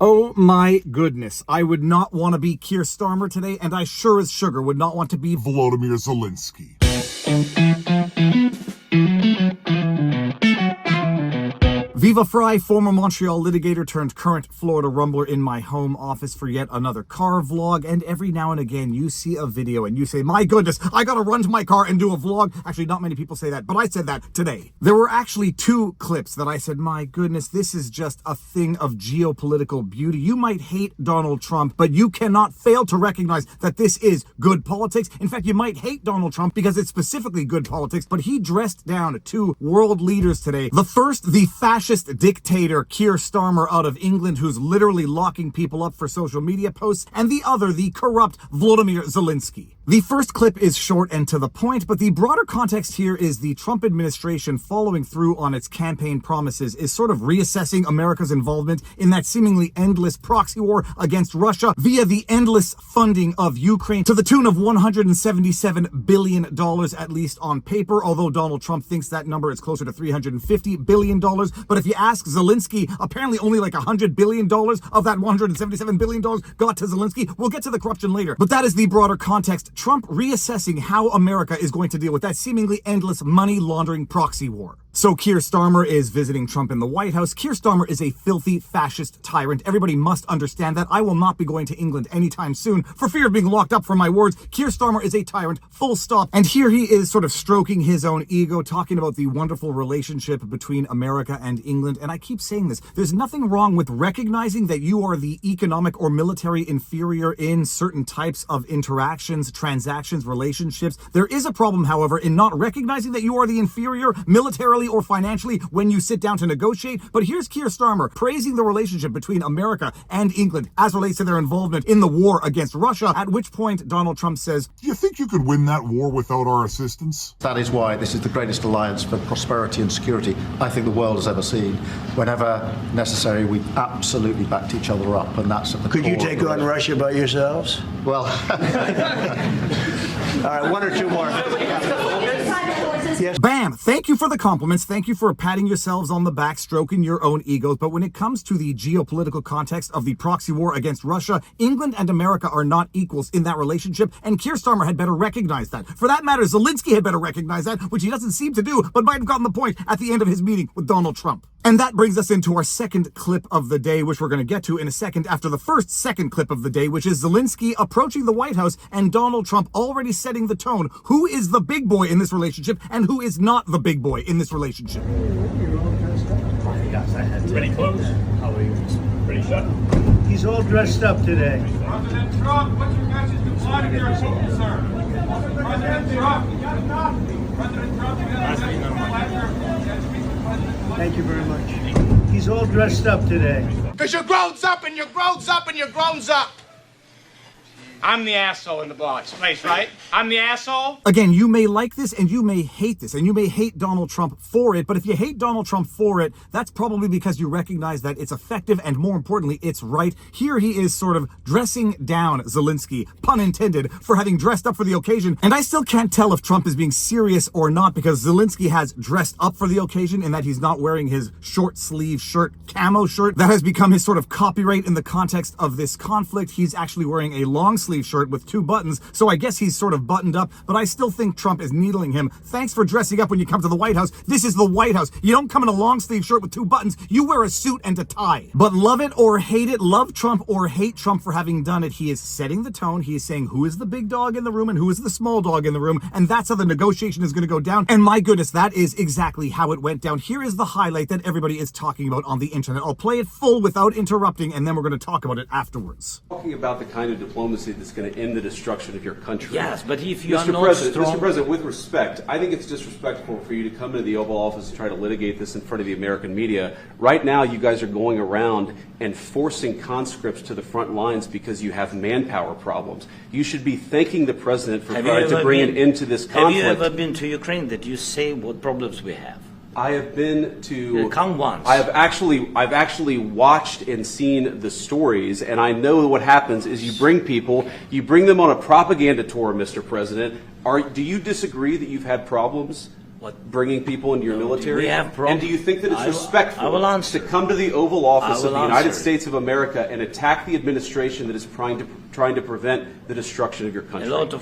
Oh my goodness, I would not want to be Keir Starmer today, and I sure as sugar would not want to be Volodymyr Zelensky. Viva Fry, former Montreal litigator turned current Florida rumbler in my home office for yet another car vlog, and every now and again you see a video and you say, my goodness, I gotta run to my car and do a vlog. Actually, not many people say that, but I said that today. There were actually two clips that I said, my goodness, this is just a thing of geopolitical beauty. You might hate Donald Trump, but you cannot fail to recognize that this is good politics. In fact, you might hate Donald Trump because it's specifically good politics, but he dressed down two world leaders today. The first, the fascist dictator Keir Starmer out of England, who's literally locking people up for social media posts, and the other, the corrupt Volodymyr Zelensky. The first clip is short and to the point, but the broader context here is the Trump administration following through on its campaign promises is sort of reassessing America's involvement in that seemingly endless proxy war against Russia via the endless funding of Ukraine to the tune of $177 billion, at least on paper, although Donald Trump thinks that number is closer to $350 billion. But if you ask Zelensky, apparently only like $100 billion of that $177 billion got to Zelensky. We'll get to the corruption later, but that is the broader context. Trump reassessing how America is going to deal with that seemingly endless money laundering proxy war. So Keir Starmer is visiting Trump in the White House. Keir Starmer is a filthy fascist tyrant. Everybody must understand that. I will not be going to England anytime soon for fear of being locked up for my words. Keir Starmer is a tyrant, full stop. And here he is sort of stroking his own ego, talking about the wonderful relationship between America and England. And I keep saying this, there's nothing wrong with recognizing that you are the economic or military inferior in certain types of interactions, transactions, relationships. There is a problem, however, in not recognizing that you are the inferior militarily or financially when you sit down to negotiate. But here's Keir Starmer praising the relationship between America and England as relates to their involvement in the war against Russia, at which point Donald Trump says, Do you think you could win that war without our assistance? That is why this is the greatest alliance for prosperity and security I think the world has ever seen. Whenever necessary, we absolutely backed each other up, and that's at the Could core you take on Russia by yourselves? Well, all right, one or two more. Yes. Bam! Thank you for the compliments. Thank you for patting yourselves on the back, stroking your own egos. But when it comes to the geopolitical context of the proxy war against Russia, England and America are not equals in that relationship, and Keir Starmer had better recognize that. For that matter, Zelensky had better recognize that, which he doesn't seem to do, but might have gotten the point at the end of his meeting with Donald Trump. And that brings us into our second clip of the day, which we're going to get to in a second after the second clip of the day, which is Zelensky approaching the White House and Donald Trump already setting the tone. Who is the big boy in this relationship and who is not the big boy in this relationship? Pretty close. How are you? Pretty shut. He's all dressed up today. President Trump, what's your message to Vladimir Putin, sir? President Trump, you got enough. President Trump, you got enough. Thank you very much. He's all dressed up today. Because you're grown up and you're grown up and you're grown up. I'm the asshole in the place, right? I'm the asshole. Again, you may like this and you may hate this and you may hate Donald Trump for it, but if you hate Donald Trump for it, that's probably because you recognize that it's effective and more importantly, it's right. Here he is sort of dressing down Zelensky, pun intended, for having dressed up for the occasion. And I still can't tell if Trump is being serious or not because Zelensky has dressed up for the occasion in that he's not wearing his short sleeve shirt, camo shirt. That has become his sort of copyright in the context of this conflict. He's actually wearing a long sleeve shirt with 2 buttons, so I guess he's sort of buttoned up, but I still think Trump is needling him. Thanks for dressing up when you come to the White House. This is the White House. You don't come in a long sleeve shirt with 2 buttons. You wear a suit and a tie. But love it or hate it, love Trump or hate Trump for having done it, he is setting the tone. He is saying who is the big dog in the room and who is the small dog in the room, and that's how the negotiation is going to go down. And my goodness, that is exactly how it went down. Here is the highlight that everybody is talking about on the internet. I'll play it full without interrupting, and then we're going to talk about it afterwards. Talking about the kind of diplomacy that's going to end the destruction of your country. Yes, but if you are not Mr. President, with respect, I think it's disrespectful for you to come into the Oval Office and try to litigate this in front of the American media. Right now, you guys are going around and forcing conscripts to the front lines because you have manpower problems. You should be thanking the President for trying to bring an end to this conflict. Have you ever been to Ukraine that you say what problems we have? I have been to. Come once. I've actually watched and seen the stories, and I know what happens is you bring them on a propaganda tour, Mr. President. Do you disagree that you've had problems What? Bringing people into your military? We have and do you think that it's respectful I will answer. to come to the Oval Office of the United answer. States of America and attack the administration that is trying to prevent the destruction of your country? A lot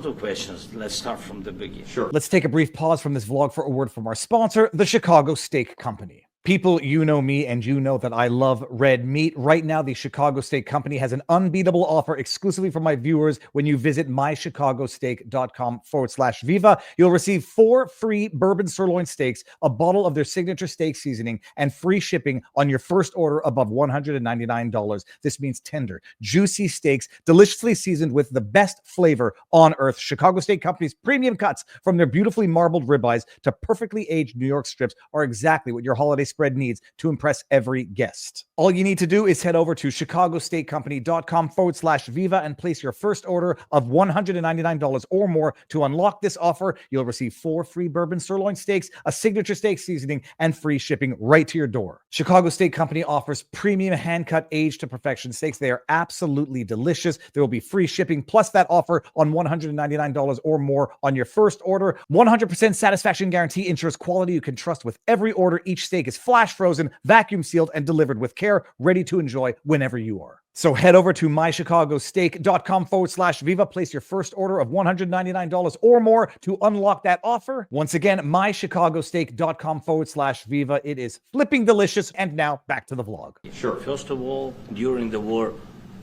of questions. Let's start from the beginning. Sure. Let's take a brief pause from this vlog for a word from our sponsor, the Chicago Steak Company. People, you know me, and you know that I love red meat. Right now, the Chicago Steak Company has an unbeatable offer exclusively for my viewers. When you visit mychicagosteak.com/Viva, you'll receive 4 free bourbon sirloin steaks, a bottle of their signature steak seasoning, and free shipping on your first order above $199. This means tender, juicy steaks, deliciously seasoned with the best flavor on earth. Chicago Steak Company's premium cuts, from their beautifully marbled ribeyes to perfectly aged New York strips, are exactly what your holiday spread needs to impress every guest. All you need to do is head over to chicagosteakcompany.com/Viva and place your first order of $199 or more. To unlock this offer, you'll receive 4 free bourbon sirloin steaks, a signature steak seasoning, and free shipping right to your door. Chicago Steak Company offers premium hand-cut, aged to perfection steaks. They are absolutely delicious. There will be free shipping plus that offer on $199 or more on your first order. 100% satisfaction guarantee ensures quality you can trust with every order. Each steak is flash frozen, vacuum sealed, and delivered with care, ready to enjoy whenever you are. So head over to mychicagosteak.com/Viva. Place your first order of $199 or more to unlock that offer. Once again, mychicagosteak.com/Viva. It is flipping delicious. And now back to the vlog. Sure. First of all, during the war,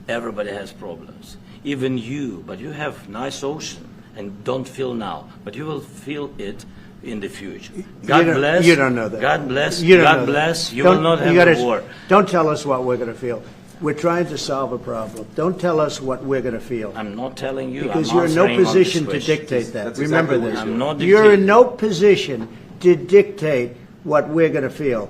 everybody has problems. Even you, but you have nice ocean and don't feel now, but you will feel it in the future. God bless. You don't know that. God bless. You don't God know bless. that. You will not have a war. Don't tell us what we're going to feel. We're trying to solve a problem. Don't tell us what we're going to feel. I'm not telling you. Because I'm you're in no answering on position this to question. dictate that. That's Remember exactly this. what I'm not You're in dictating. no position to dictate what we're going to feel.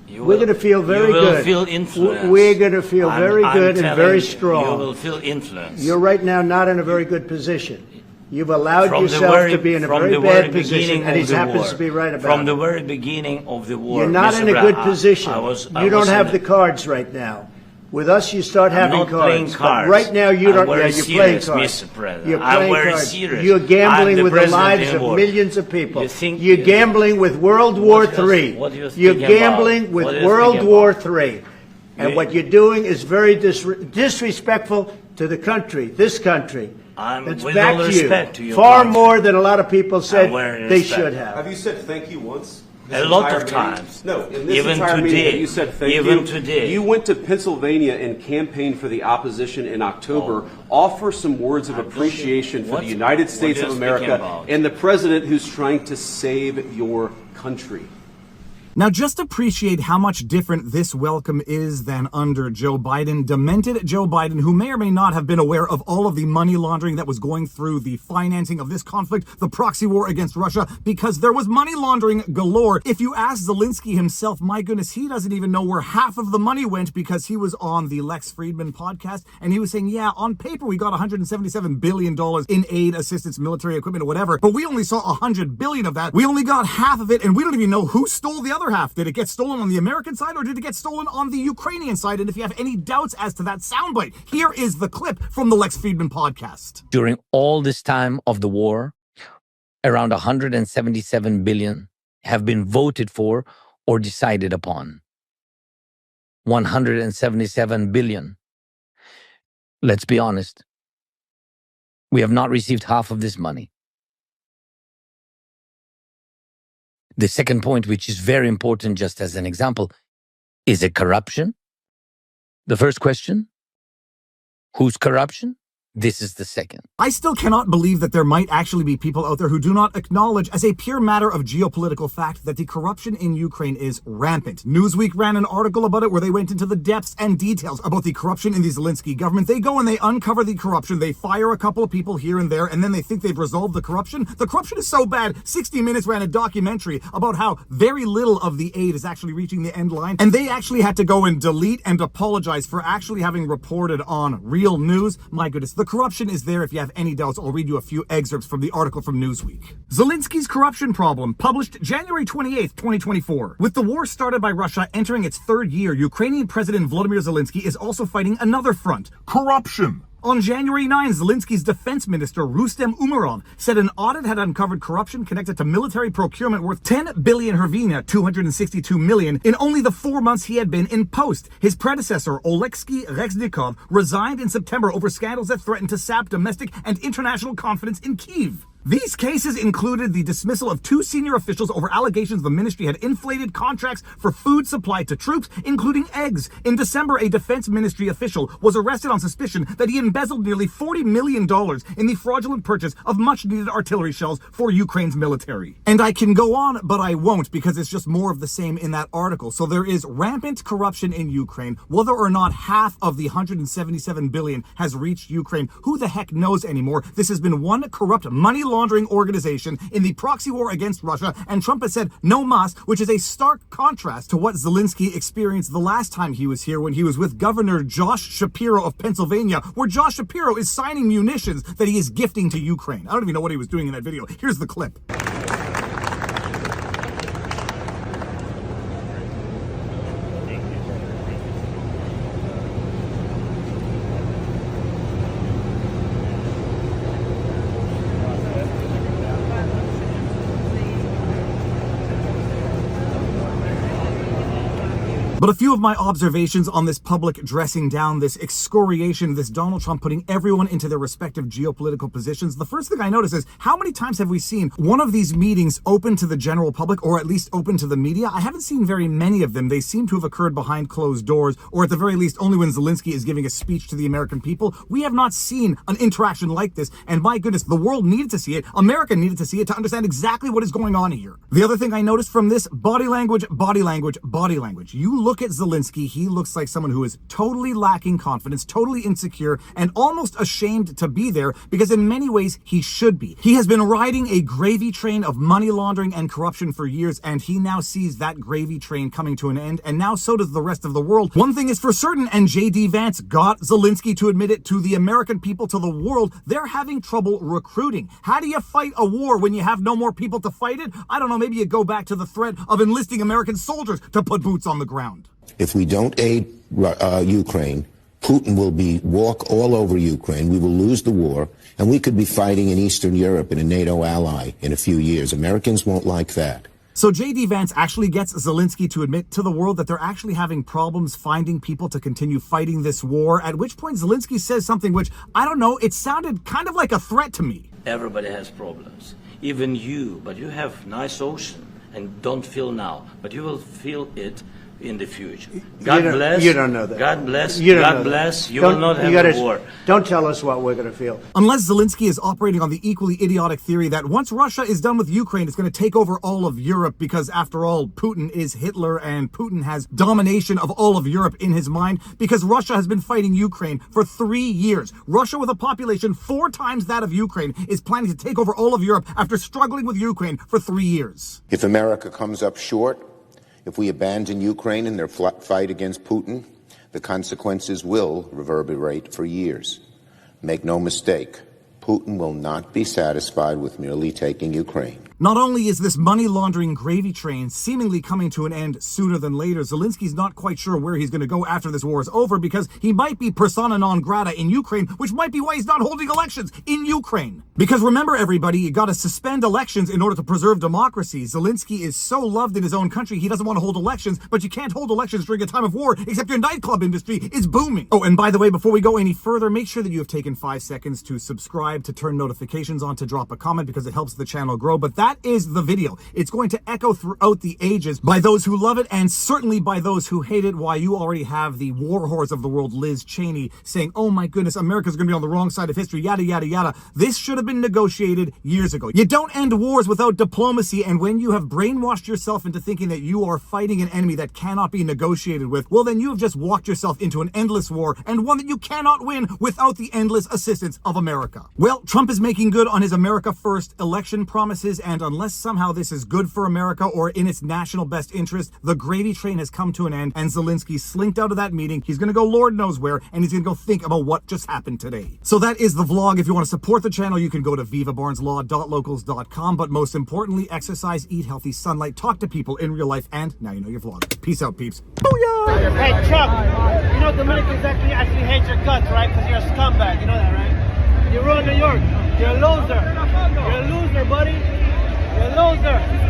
You We're will- going to feel very you will good. feel influenced. We're going to feel very I'm good and telling very you, strong. You will feel influence. You're right now not in a very good position. You've allowed From the yourself very- to be in a from very the bad very position, beginning and he of the happens war. to be right about From it. the very beginning of the war. You're not Mr. in a Brown, good position. I was You don't have in the cards right now. With us, you start I'm having not cards. playing But cards. right now, you I'm don't. very You're playing serious, cards. Mr. President. You're I'm playing very cards. serious. You're I'm gambling the with the president lives in of war. millions of people. You think- You're gambling with World War What do you- III. what do you You're think about? gambling with What do you World think War about? III. And You- what you're doing is very disrespectful to the country, this country. It's with back all to you. respect to your Far country. more than a lot of people said I'm wearing they respect. should have. Have you said thank you once? A lot entire of meeting? times. No, in this Even entire meeting, today. have you said thank you. Even today. You went to Pennsylvania and campaigned for the opposition in October. Offer some words of appreciation for What- the United what States you're of speaking America about? and the president who's trying to save your country. Now, just appreciate how much different this welcome is than under Joe Biden. Demented Joe Biden, who may or may not have been aware of all of the money laundering that was going through the financing of this conflict, the proxy war against Russia, because there was money laundering galore. If you ask Zelensky himself, my goodness, he doesn't even know where half of the money went, because he was on the Lex Friedman podcast, and he was saying, yeah, on paper, we got $177 billion in aid, assistance, military equipment, or whatever, but we only saw $100 billion of that. We only got half of it, and we don't even know who stole the other half. Did it get stolen on the American side, or did it get stolen on the Ukrainian side? And if you have any doubts as to that soundbite, here is the clip from the Lex Friedman podcast. During all this time of the war, around 177 billion have been voted for or decided upon. 177 billion. Let's be honest. We have not received half of this money. The second point, which is very important, just as an example, is it corruption? The first question, whose corruption? This is the second. I still cannot believe that there might actually be people out there who do not acknowledge as a pure matter of geopolitical fact that the corruption in Ukraine is rampant. Newsweek ran an article about it where they went into the depths and details about the corruption in the Zelensky government. They go and they uncover the corruption. They fire a couple of people here and there, and then they think they've resolved the corruption. The corruption is so bad, 60 Minutes ran a documentary about how very little of the aid is actually reaching the end line, and they actually had to go and delete and apologize for actually having reported on real news. My goodness, the corruption is there. If you have any doubts, I'll read you a few excerpts from the article from Newsweek. Zelensky's corruption problem, published January 28th, 2024. With the war started by Russia entering its third year, Ukrainian President Volodymyr Zelensky is also fighting another front. Corruption. On January 9, Zelensky's defense minister, Rustem Umerov, said an audit had uncovered corruption connected to military procurement worth 10 billion hryvnia, 262 million, in only the 4 months he had been in post. His predecessor, Oleksiy Reznikov, resigned in September over scandals that threatened to sap domestic and international confidence in Kyiv. These cases included the dismissal of 2 senior officials over allegations the ministry had inflated contracts for food supplied to troops, including eggs. In December, a defense ministry official was arrested on suspicion that he embezzled nearly $40 million in the fraudulent purchase of much-needed artillery shells for Ukraine's military. And I can go on, but I won't, because it's just more of the same in that article. So there is rampant corruption in Ukraine. Whether or not half of the 177 billion has reached Ukraine, who the heck knows anymore? This has been one corrupt money laundering organization in the proxy war against Russia, and Trump has said no mas, which is a stark contrast to what Zelensky experienced the last time he was here when he was with Governor Josh Shapiro of Pennsylvania, where Josh Shapiro is signing munitions that he is gifting to Ukraine. I don't even know what he was doing in that video. Here's the clip. But a few of my observations on this public dressing down, this excoriation, this Donald Trump putting everyone into their respective geopolitical positions. The first thing I notice is, how many times have we seen one of these meetings open to the general public, or at least open to the media? I haven't seen very many of them. They seem to have occurred behind closed doors, or at the very least only when Zelensky is giving a speech to the American people. We have not seen an interaction like this, and my goodness, the world needed to see it. America needed to see it to understand exactly what is going on here. The other thing I noticed from this, body language, body language, body language. You look at Zelensky, he looks like someone who is totally lacking confidence, totally insecure, and almost ashamed to be there, because in many ways he should be. He has been riding a gravy train of money laundering and corruption for years, and he now sees that gravy train coming to an end, and now so does the rest of the world. One thing is for certain, and J.D. Vance got Zelensky to admit it to the American people, to the world, they're having trouble recruiting. How do you fight a war when you have no more people to fight it? I don't know, maybe you go back to the threat of enlisting American soldiers to put boots on the ground. If we don't aid Ukraine, Putin will walk all over Ukraine. We will lose the war, and we could be fighting in Eastern Europe in a NATO ally in a few years. Americans won't like that. So J.D. Vance actually gets Zelensky to admit to the world that they're actually having problems finding people to continue fighting this war, at which point Zelensky says something which, I don't know, it sounded kind of like a threat to me. Everybody has problems, even you, but you have nice ocean and don't feel now, but you will feel it in the future. God bless. You don't know that. God bless. You don't God know bless. That. You will not have a war. Don't tell us what we're going to feel. Unless Zelensky is operating on the equally idiotic theory that once Russia is done with Ukraine, it's going to take over all of Europe, because after all, Putin is Hitler and Putin has domination of all of Europe in his mind, because Russia has been fighting Ukraine for 3 years. Russia, with a population 4 times that of Ukraine, is planning to take over all of Europe after struggling with Ukraine for 3 years. If America comes up short, if we abandon Ukraine in their fight against Putin, the consequences will reverberate for years. Make no mistake, Putin will not be satisfied with merely taking Ukraine. Not only is this money laundering gravy train seemingly coming to an end sooner than later, Zelensky's not quite sure where he's going to go after this war is over, because he might be persona non grata in Ukraine, which might be why he's not holding elections in Ukraine. Because remember, everybody, you got to suspend elections in order to preserve democracy. Zelensky is so loved in his own country, he doesn't want to hold elections, but you can't hold elections during a time of war, except your nightclub industry is booming. Oh, and by the way, before we go any further, make sure that you have taken 5 seconds to subscribe, to turn notifications on, to drop a comment, because it helps the channel grow. But that is the video. It's going to echo throughout the ages by those who love it, and certainly by those who hate it, while you already have the war whores of the world, Liz Cheney, saying, oh my goodness, America's going to be on the wrong side of history, yada, yada, yada. This should have been negotiated years ago. You don't end wars without diplomacy, and when you have brainwashed yourself into thinking that you are fighting an enemy that cannot be negotiated with, well, then you have just walked yourself into an endless war, and one that you cannot win without the endless assistance of America. Well, Trump is making good on his America First election promises, and And unless somehow this is good for America or in its national best interest, the gravy train has come to an end, and Zelensky slinked out of that meeting. He's gonna go Lord knows where, and he's gonna go think about what just happened today. So that is the vlog. If you want to support the channel, you can go to vivabarneslaw.locals.com, but most importantly, exercise, eat healthy, sunlight, talk to people in real life, and now you know your vlog. Peace out, peeps. Booyah! Hey, Chuck, you know Dominicans actually hate your guts, right? Because you're a scumbag, you know that, right? You ruined New York. You're a loser. You're a loser, buddy. You're a loser.